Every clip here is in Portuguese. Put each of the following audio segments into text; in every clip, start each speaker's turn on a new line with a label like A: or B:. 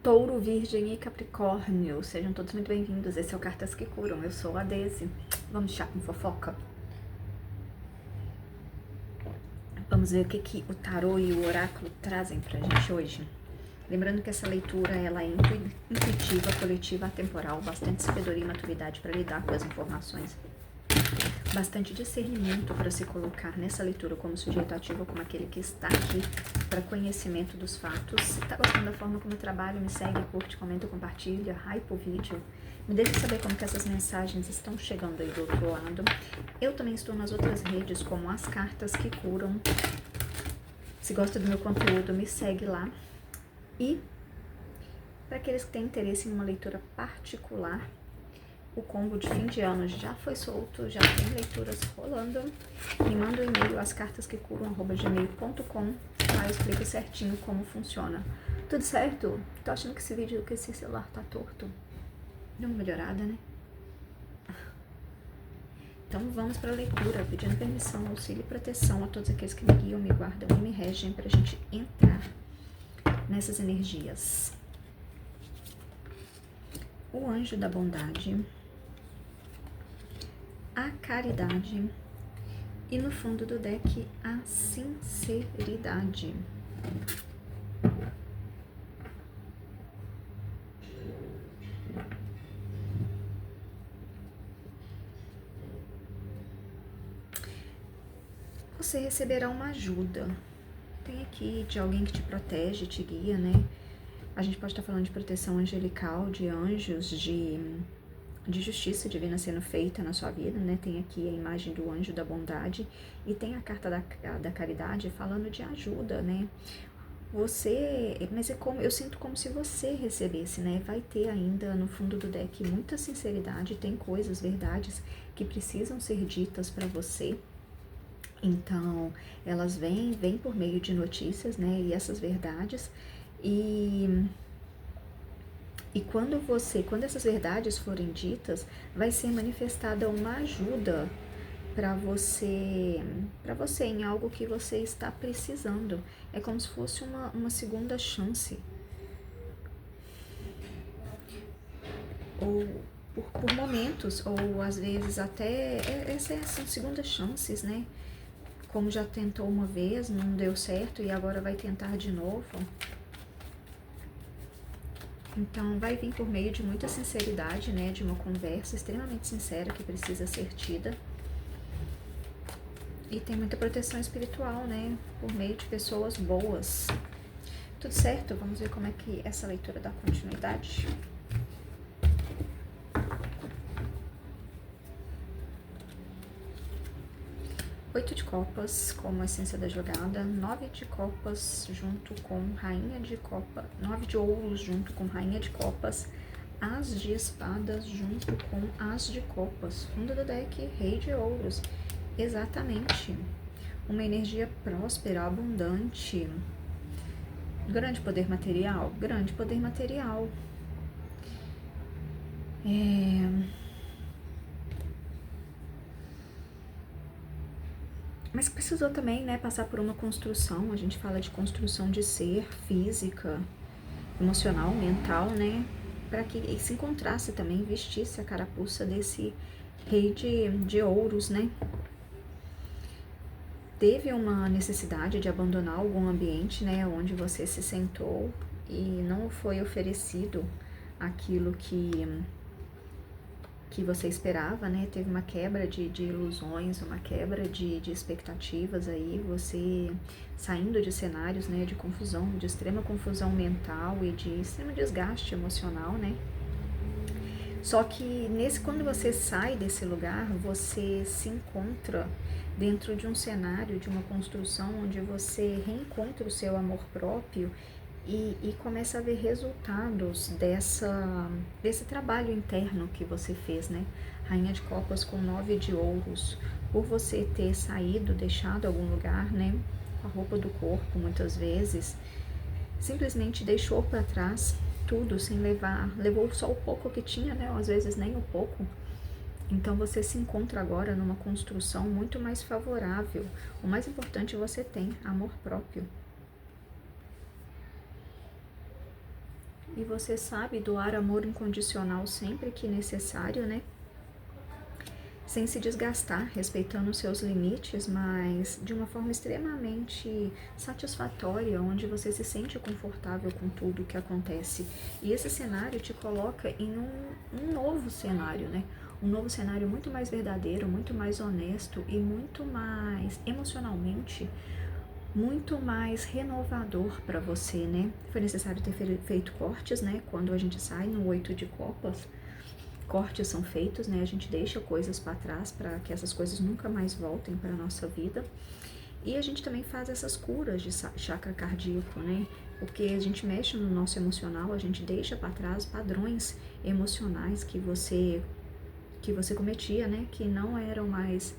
A: Touro, Virgem e Capricórnio, sejam todos muito bem-vindos. Esse é o Cartas que Curam. Eu sou a Daisy. Vamos chá com fofoca? Vamos ver o que o tarô e o oráculo trazem pra gente hoje. Lembrando que essa leitura ela é intuitiva, coletiva, atemporal, bastante sabedoria e maturidade para lidar com as informações. Bastante discernimento para se colocar nessa leitura como sujeito ativo, como aquele que está aqui para conhecimento dos fatos. Se está gostando da forma como eu trabalho, me segue, curte, comenta, compartilha, hype o vídeo. Me deixa saber como que essas mensagens estão chegando aí do outro lado. Eu também estou nas outras redes, como As Cartas que Curam. Se gosta do meu conteúdo, me segue lá. E para aqueles que têm interesse em uma leitura particular, o combo de fim de ano já foi solto, já tem leituras rolando. Me manda um e-mail, ascartasquecuram@gmail.com. Lá eu explico certinho como funciona. Tudo certo? Tô achando que esse celular tá torto. Deu uma melhorada, né? Então vamos para a leitura, pedindo permissão, auxílio e proteção a todos aqueles que me guiam, me guardam e me regem pra gente entrar nessas energias. O anjo da bondade, a caridade e no fundo do deck a sinceridade. Você receberá uma ajuda. Tem aqui de alguém que te protege, te guia, né? A gente pode estar falando de proteção angelical, de anjos, de justiça divina sendo feita na sua vida, né? Tem aqui a imagem do anjo da bondade e tem a carta da caridade falando de ajuda, né? Mas é como, eu sinto como se você recebesse, né? Vai ter ainda no fundo do deck muita sinceridade, tem coisas, verdades que precisam ser ditas para você. Então, elas vêm por meio de notícias, né? E essas verdades. E quando essas verdades forem ditas, vai ser manifestada uma ajuda para você em algo que você está precisando. É como se fosse uma segunda chance. Ou por momentos, ou às vezes até, são segundas chances, né? Como já tentou uma vez, não deu certo e agora vai tentar de novo. Então, vai vir por meio de muita sinceridade, né? De uma conversa extremamente sincera que precisa ser tida. E tem muita proteção espiritual, né? Por meio de pessoas boas. Tudo certo? Vamos ver como é que essa leitura dá continuidade. Oito de copas como essência da jogada, 9 de copas junto com rainha de copa, 9 de ouros junto com rainha de copas, as de espadas junto com as de copas, fundo do deck, rei de ouros, exatamente, uma energia próspera, abundante, grande poder material, mas precisou também, né, passar por uma construção. A gente fala de construção de ser, física, emocional, mental, né, para que ele se encontrasse também, vestisse a carapuça desse rei de ouros, né. Teve uma necessidade de abandonar algum ambiente, né, onde você se sentou e não foi oferecido aquilo que você esperava, né? Teve uma quebra de ilusões, uma quebra de expectativas aí, você saindo de cenários, né, de confusão, de extrema confusão mental e de extremo desgaste emocional, né? Só que quando você sai desse lugar, você se encontra dentro de um cenário, de uma construção onde você reencontra o seu amor próprio e começa a ver resultados desse trabalho interno que você fez, né? Rainha de copas com 9 de ouros, por você ter saído, deixado algum lugar, né? Com a roupa do corpo, muitas vezes, simplesmente deixou para trás tudo sem levar, levou só o pouco que tinha, né? Ou às vezes nem o pouco. Então você se encontra agora numa construção muito mais favorável. O mais importante, você tem amor próprio. e você sabe doar amor incondicional sempre que necessário, né? Sem se desgastar, respeitando os seus limites, mas de uma forma extremamente satisfatória, onde você se sente confortável com tudo que acontece. E esse cenário te coloca em um novo cenário, né? Um novo cenário muito mais verdadeiro, muito mais honesto e muito mais emocionalmente, muito mais renovador para você, né? Foi necessário ter feito cortes, né? Quando a gente sai no 8 de copas, cortes são feitos, né? A gente deixa coisas para trás para que essas coisas nunca mais voltem para nossa vida. E a gente também faz essas curas de chakra cardíaco, né? Porque a gente mexe no nosso emocional, a gente deixa para trás padrões emocionais que você cometia, né? Que não eram mais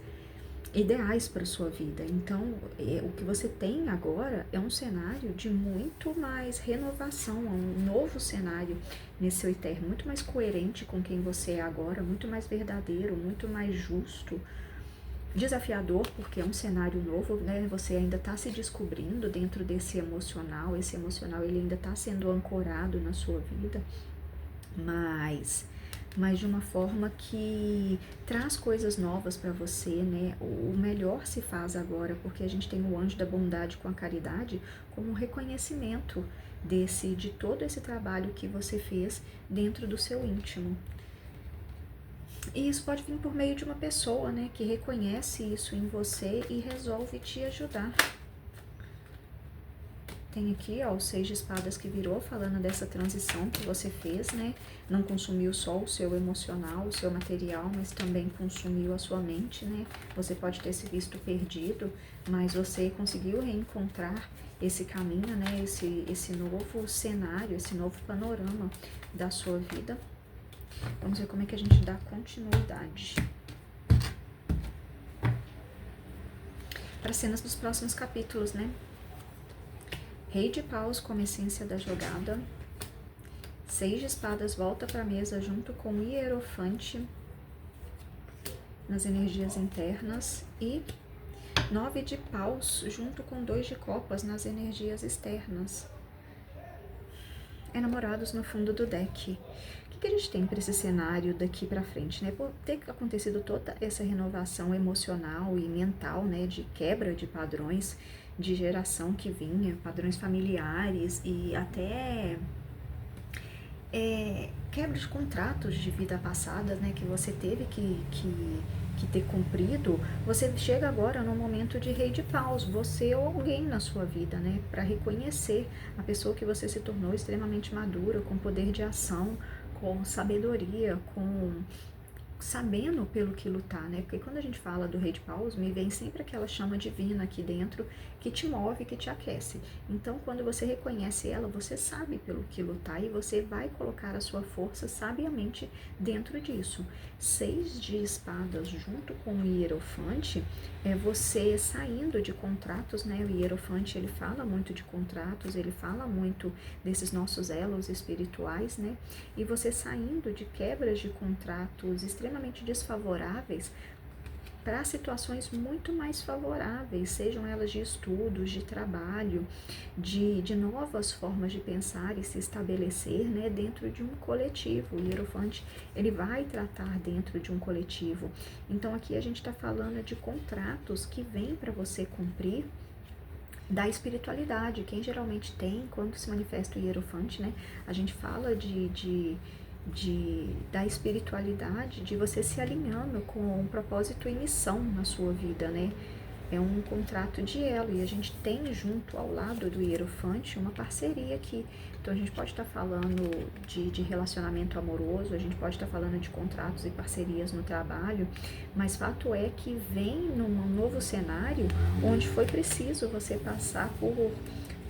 A: ideais para sua vida. Então, o que você tem agora é um cenário de muito mais renovação, um novo cenário nesse seu eterno, muito mais coerente com quem você é agora, muito mais verdadeiro, muito mais justo, desafiador, porque é um cenário novo, né? Você ainda está se descobrindo dentro desse emocional, esse emocional ele ainda está sendo ancorado na sua vida, mas de uma forma que traz coisas novas para você, né? O melhor se faz agora, porque a gente tem o anjo da bondade com a caridade como um reconhecimento de todo esse trabalho que você fez dentro do seu íntimo. E isso pode vir por meio de uma pessoa, né, que reconhece isso em você e resolve te ajudar. Tem aqui, ó, o 6 de espadas que virou, falando dessa transição que você fez, né? Não consumiu só o seu emocional, o seu material, mas também consumiu a sua mente, né? Você pode ter se visto perdido, mas você conseguiu reencontrar esse caminho, né? Esse novo cenário, esse novo panorama da sua vida. Vamos ver como é que a gente dá continuidade para cenas dos próximos capítulos, né? Rei de paus como essência da jogada. 6 de espadas volta para a mesa junto com o hierofante nas energias internas. E 9 de paus junto com 2 de copas nas energias externas. Enamorados no fundo do deck. O que a gente tem para esse cenário daqui para frente, né? Por ter acontecido toda essa renovação emocional e mental, né? De quebra de padrões de geração que vinha, padrões familiares e até quebra de contratos de vida passada, né, que você teve que ter cumprido. Você chega agora no momento de rei de paus, você ou alguém na sua vida, né, para reconhecer a pessoa que você se tornou extremamente madura, com poder de ação, com sabedoria, com sabendo pelo que lutar, né? Porque quando a gente fala do rei de paus, me vem sempre aquela chama divina aqui dentro que te move, que te aquece. Então, quando você reconhece ela, você sabe pelo que lutar e você vai colocar a sua força sabiamente dentro disso. 6 de espadas junto com o hierofante é você saindo de contratos, né? O hierofante, ele fala muito de contratos, ele fala muito desses nossos elos espirituais, né? E você saindo de quebras de contratos extremamente desfavoráveis para situações muito mais favoráveis, sejam elas de estudos, de trabalho, de novas formas de pensar e se estabelecer, né, dentro de um coletivo. O hierofante, ele vai tratar dentro de um coletivo. Então aqui a gente está falando de contratos que vêm para você cumprir da espiritualidade. Quem geralmente tem, quando se manifesta o hierofante, né, a gente fala da espiritualidade, de você se alinhando com um propósito e missão na sua vida, né? É um contrato de elo e a gente tem junto ao lado do hierofante uma parceria aqui. Então a gente pode estar falando de relacionamento amoroso, a gente pode estar falando de contratos e parcerias no trabalho, mas fato é que vem num novo cenário onde foi preciso você passar por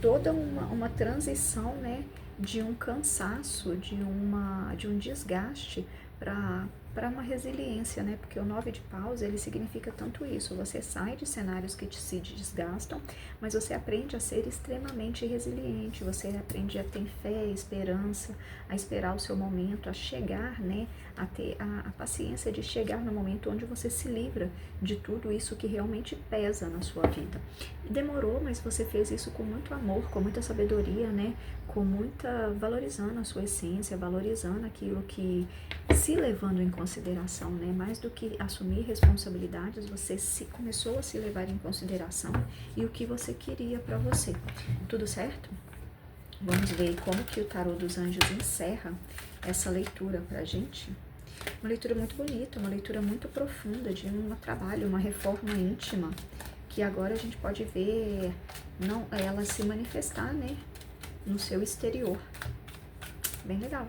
A: toda uma transição, né? De um cansaço, de um desgaste para para uma resiliência, né? Porque o 9 de paus, ele significa tanto isso. Você sai de cenários que se desgastam, mas você aprende a ser extremamente resiliente. Você aprende a ter fé, esperança, a esperar o seu momento, a chegar, né? A ter a paciência de chegar no momento onde você se livra de tudo isso que realmente pesa na sua vida. E demorou, mas você fez isso com muito amor, com muita sabedoria, né? Com muita, valorizando a sua essência, valorizando aquilo que, se levando em consideração, né? Mais do que assumir responsabilidades, você começou a se levar em consideração e o que você queria para você. Tudo certo? Vamos ver como que o tarô dos anjos encerra essa leitura pra gente. Uma leitura muito bonita, uma leitura muito profunda de um trabalho, uma reforma íntima, que agora a gente pode ver não, ela se manifestar, né, no seu exterior. Bem legal.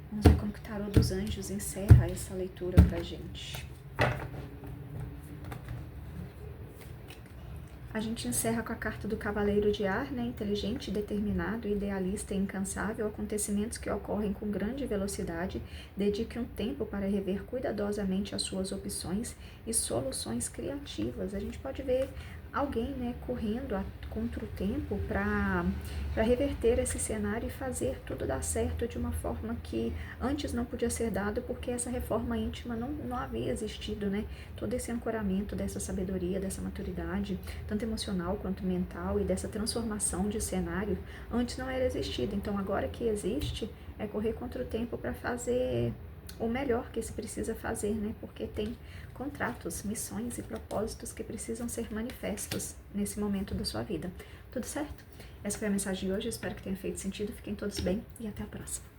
A: Vamos ver como que o tarô dos anjos encerra essa leitura pra gente. A gente encerra com a carta do Cavaleiro de Ar, né? Inteligente, determinado, idealista e incansável, acontecimentos que ocorrem com grande velocidade, dedique um tempo para rever cuidadosamente as suas opções e soluções criativas. A gente pode ver alguém, né, correndo contra o tempo para reverter esse cenário e fazer tudo dar certo de uma forma que antes não podia ser dado, porque essa reforma íntima não havia existido, né? Todo esse ancoramento dessa sabedoria, dessa maturidade, tanto emocional quanto mental, e dessa transformação de cenário, antes não era existido. Então agora que existe, é correr contra o tempo para fazer o melhor que se precisa fazer, né? Porque tem contratos, missões e propósitos que precisam ser manifestos nesse momento da sua vida. Tudo certo? Essa foi a mensagem de hoje, espero que tenha feito sentido. Fiquem todos bem e até a próxima.